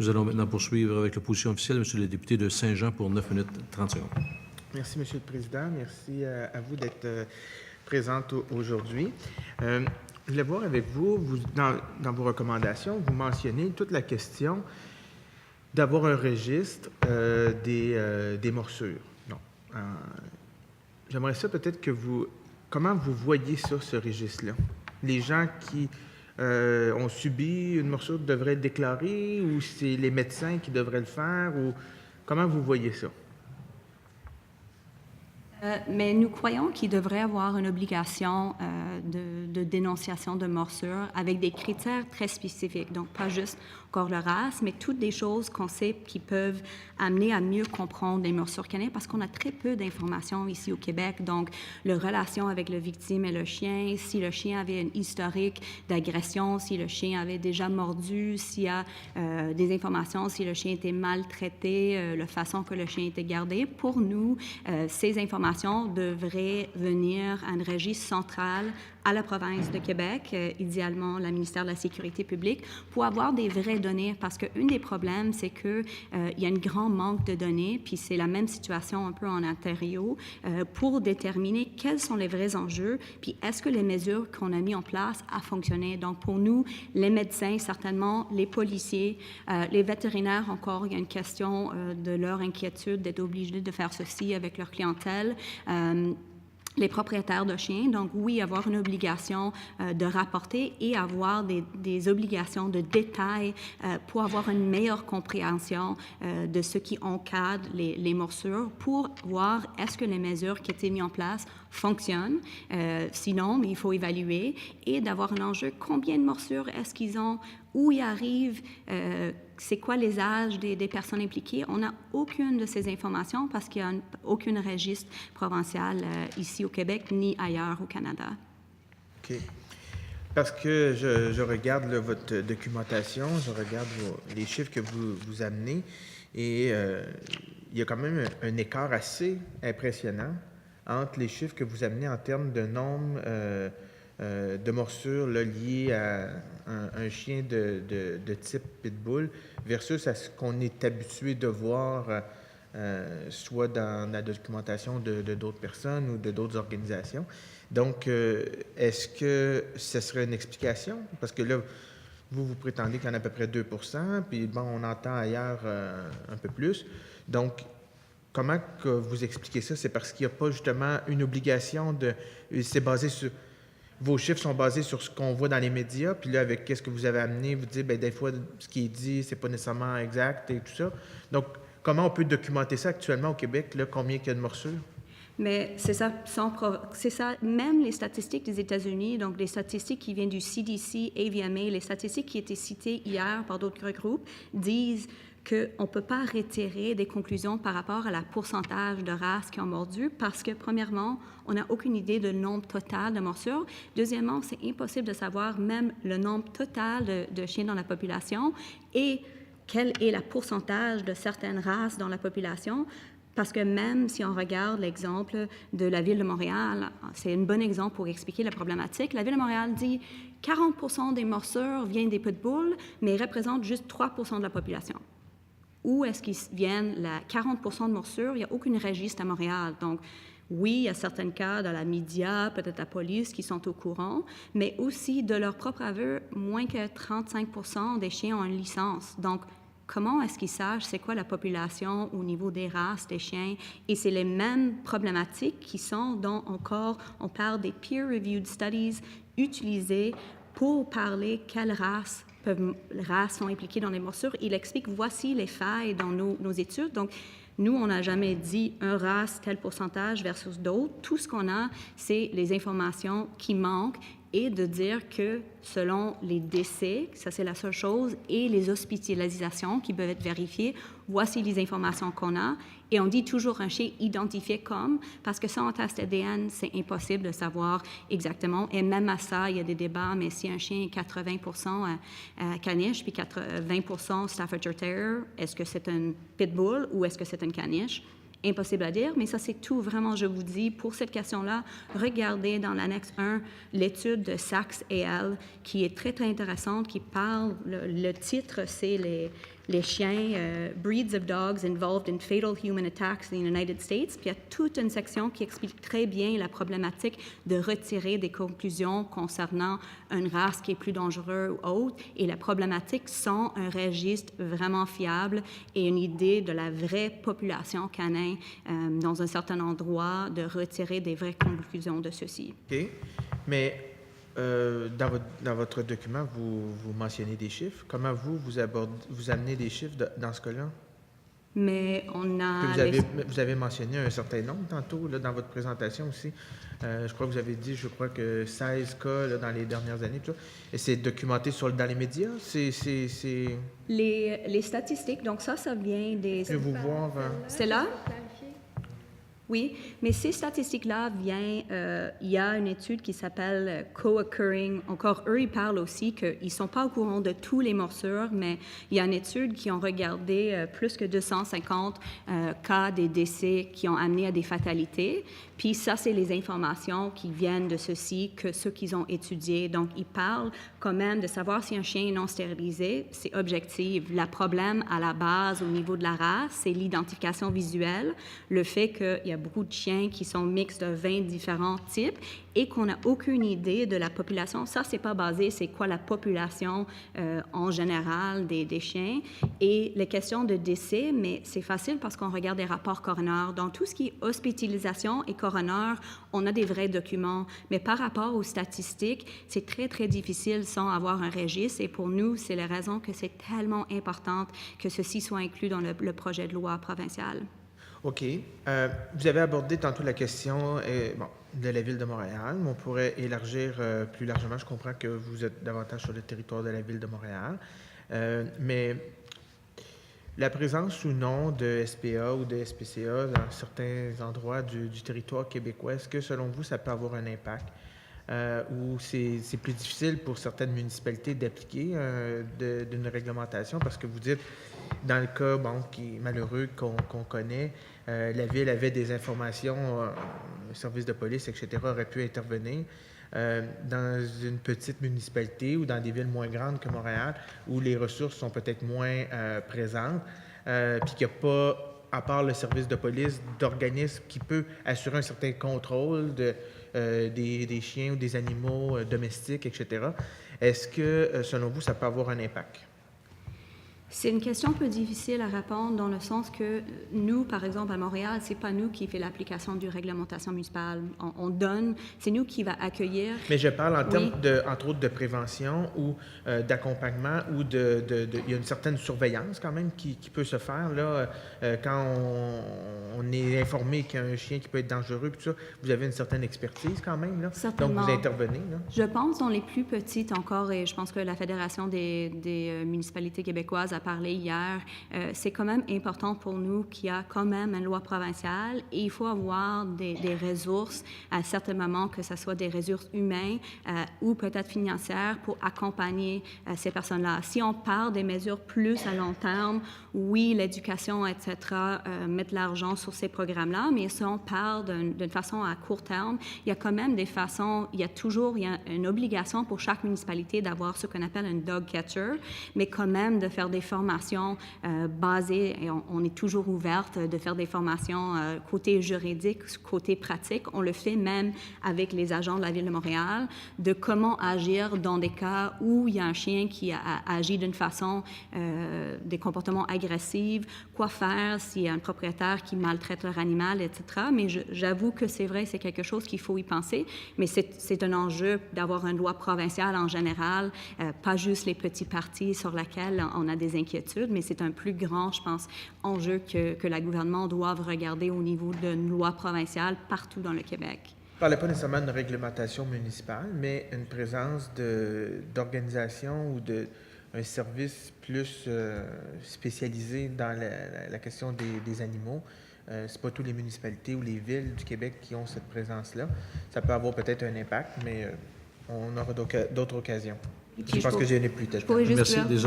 Nous allons maintenant poursuivre avec l'opposition officielle. Monsieur le député de Saint-Jean pour 9 minutes 30 secondes. Merci, Monsieur le Président. Merci à vous d'être présente aujourd'hui. Je voulais voir avec vous, dans vos recommandations, vous mentionnez toute la question d'avoir un registre des morsures. J'aimerais ça peut-être que comment vous voyez ça, ce registre-là? Les gens qui ont subi une morsure devraient être déclarés, ou c'est les médecins qui devraient le faire, ou comment vous voyez ça? Mais nous croyons qu'il devrait y avoir une obligation de dénonciation de morsure avec des critères très spécifiques. Donc, pas juste encore le race, mais toutes des choses qu'on sait qui peuvent amener à mieux comprendre les morsures canines parce qu'on a très peu d'informations ici au Québec. Donc, la relation avec la victime et le chien, si le chien avait une historique d'agression, si le chien avait déjà mordu, s'il y a des informations, si le chien était maltraité, la façon que le chien était gardé. Pour nous, ces informations devraient venir à un registre central à la province de Québec, idéalement le ministère de la Sécurité publique, pour avoir des vraies données, parce qu'un des problèmes, c'est qu'il y a un grand manque de données, puis c'est la même situation un peu en Ontario, pour déterminer quels sont les vrais enjeux, puis est-ce que les mesures qu'on a mises en place a fonctionné. Donc, pour nous, les médecins, certainement, les policiers, les vétérinaires, encore, il y a une question de leur inquiétude d'être obligés de faire ceci avec leur clientèle. Les propriétaires de chiens, donc oui, avoir une obligation de rapporter et avoir des obligations de détail pour avoir une meilleure compréhension de ce qui encadre les morsures pour voir est-ce que les mesures qui étaient mises en place fonctionnent. Sinon, mais il faut évaluer et d'avoir un enjeu, combien de morsures est-ce qu'ils ont, où ils arrivent, c'est quoi les âges des personnes impliquées. On n'a aucune de ces informations parce qu'il n'y a aucun registre provincial ici au Québec ni ailleurs au Canada. OK. Parce que je regarde là, votre documentation, je regarde les chiffres que vous amenez et il y a quand même un écart assez impressionnant entre les chiffres que vous amenez en termes de nombre de morsures là, liées à un chien de type pitbull versus à ce qu'on est habitué de voir soit dans la documentation de d'autres personnes ou de d'autres organisations. Donc, est-ce que ce serait une explication? Parce que là, vous prétendez qu'il y en a à peu près 2 %, puis bon, on entend ailleurs un peu plus. Donc, comment que vous expliquez ça? C'est parce qu'il n'y a pas justement une obligation de... C'est basé sur... Vos chiffres sont basés sur ce qu'on voit dans les médias, puis là, avec qu'est-ce que vous avez amené, vous dites, bien, des fois, ce qui est dit, c'est pas nécessairement exact et tout ça. Donc, comment on peut documenter ça actuellement au Québec, là, combien il y a de morsures? Mais c'est ça, c'est ça, même les statistiques des États-Unis, donc les statistiques qui viennent du CDC, AVMA, les statistiques qui étaient citées hier par d'autres groupes, disent qu'on ne peut pas retirer des conclusions par rapport à la pourcentage de races qui ont mordu parce que, premièrement, on n'a aucune idée du nombre total de morsures. Deuxièmement, c'est impossible de savoir même le nombre total de chiens dans la population et quel est le pourcentage de certaines races dans la population. Parce que même si on regarde l'exemple de la Ville de Montréal, c'est un bon exemple pour expliquer la problématique. La Ville de Montréal dit 40 % des morsures viennent des pitbulls, mais représentent juste 3 % de la population. Où est-ce qu'ils viennent? 40 % de morsures, il n'y a aucun registre à Montréal. Donc, oui, il y a certains cas dans la média, peut-être la police, qui sont au courant, mais aussi, de leur propre aveu, moins que 35 % des chiens ont une licence. Donc, comment est-ce qu'ils savent c'est quoi la population au niveau des races des chiens? Et c'est les mêmes problématiques qui sont dans encore, on parle des peer-reviewed studies utilisées pour parler quelles races sont impliquées dans les morsures. Il explique, voici les failles dans nos études. Donc, nous, on n'a jamais dit un race, tel pourcentage versus d'autres. Tout ce qu'on a, c'est les informations qui manquent et de dire que selon les décès, ça c'est la seule chose, et les hospitalisations qui peuvent être vérifiées, voici les informations qu'on a. Et on dit toujours un chien identifié comme, parce que sans test ADN, c'est impossible de savoir exactement. Et même à ça, il y a des débats, mais si un chien est 80 % caniche, puis 20 % Staffordshire Terrier, est-ce que c'est un pitbull ou est-ce que c'est un caniche? Impossible à dire, mais ça, c'est tout. Vraiment, je vous dis, pour cette question-là, regardez dans l'annexe 1 l'étude de Sachs et al., qui est très, très intéressante, qui parle, le titre, c'est les chiens, breeds of dogs involved in fatal human attacks in the United States. Puis il y a toute une section qui explique très bien la problématique de retirer des conclusions concernant une race qui est plus dangereuse ou autre, et la problématique sans un registre vraiment fiable et une idée de la vraie population canine dans un certain endroit, de retirer des vraies conclusions de ceci. OK. Mais dans votre document, vous mentionnez des chiffres. Comment vous amenez des chiffres dans ce cas-là? Mais on a... Vous avez mentionné un certain nombre tantôt là, dans votre présentation aussi. Je crois que vous avez dit, que 16 cas là, dans les dernières années. Tout ça. Et c'est documenté dans les médias? Les statistiques, donc ça vient des... Je vais vous voir... C'est là? Oui, mais ces statistiques-là viennent, il y a une étude qui s'appelle Co-Occurring. Encore, eux, ils parlent aussi qu'ils ne sont pas au courant de tous les morsures, mais il y a une étude qui ont regardé plus que 250 cas des décès qui ont amené à des fatalités. Puis ça, c'est les informations qui viennent de ceux qu'ils ont étudiés. Donc, ils parlent quand même de savoir si un chien est non stérilisé, c'est objectif. Le problème à la base, au niveau de la race, c'est l'identification visuelle, le fait qu'il y a beaucoup de chiens qui sont mixtes de 20 différents types et qu'on n'a aucune idée de la population. Ça, c'est pas basé, c'est quoi la population en général des chiens. Et les questions de décès, mais c'est facile parce qu'on regarde des rapports coroner. Dans tout ce qui est hospitalisation et coroner, on a des vrais documents. Mais par rapport aux statistiques, c'est très, très difficile sans avoir un registre. Et pour nous, c'est la raison que c'est tellement important que ceci soit inclus dans le projet de loi provincial. OK. Vous avez abordé tantôt la question de la Ville de Montréal, mais on pourrait élargir plus largement. Je comprends que vous êtes davantage sur le territoire de la Ville de Montréal, mais la présence ou non de SPA ou de SPCA dans certains endroits du territoire québécois, est-ce que, selon vous, ça peut avoir un impact? Ou c'est plus difficile pour certaines municipalités d'appliquer d'une réglementation? Parce que vous dites, dans le cas qui est malheureux qu'on connaît, la Ville avait des informations, le service de police, etc., aurait pu intervenir. Dans une petite municipalité ou dans des villes moins grandes que Montréal, où les ressources sont peut-être moins présentes, puis qu'il n'y a pas, à part le service de police, d'organisme qui peut assurer un certain contrôle des chiens ou des animaux domestiques, etc. Est-ce que, selon vous, ça peut avoir un impact? C'est une question un peu difficile à répondre dans le sens que nous, par exemple, à Montréal, c'est pas nous qui fait l'application du réglementation municipale. On donne, c'est nous qui va accueillir. Mais je parle en termes, entre autres, de prévention ou d'accompagnement ou il y a une certaine surveillance quand même qui peut se faire là quand on est informé qu'il y a un chien qui peut être dangereux, puis tout ça. Vous avez une certaine expertise quand même là. Certainement. Donc vous intervenez là. Je pense dans les plus petites encore, et je pense que la Fédération des municipalités québécoises a parlé hier, c'est quand même important pour nous qu'il y a quand même une loi provinciale et il faut avoir des ressources à certains moments, que ce soit des ressources humaines ou peut-être financières pour accompagner ces personnes-là. Si on parle des mesures plus à long terme, oui, l'éducation, etc., mettre l'argent sur ces programmes-là, mais si on parle d'une façon à court terme, il y a quand même des façons, il y a une obligation pour chaque municipalité d'avoir ce qu'on appelle un dog catcher, mais quand même de faire des formations basées, et on est toujours ouverte de faire des formations côté juridique, côté pratique. On le fait même avec les agents de la Ville de Montréal, de comment agir dans des cas où il y a un chien qui agit d'une façon, des comportements agressifs, quoi faire s'il y a un propriétaire qui maltraite leur animal, etc. Mais j'avoue que c'est vrai, c'est quelque chose qu'il faut y penser, mais c'est un enjeu d'avoir une loi provinciale en général, pas juste les petits partis sur lesquels on a des inquiétudes, mais c'est un plus grand, je pense, enjeu que le gouvernement doit regarder au niveau d'une loi provinciale partout dans le Québec. Je ne parlais pas nécessairement d'une réglementation municipale, mais une présence d'organisation ou d'un service plus spécialisé dans la question des animaux. C'est pas toutes les municipalités ou les villes du Québec qui ont cette présence-là. Ça peut avoir peut-être un impact, mais on aura d'autres occasions. Je pense que je n'ai plus de temps. Merci. Désolé.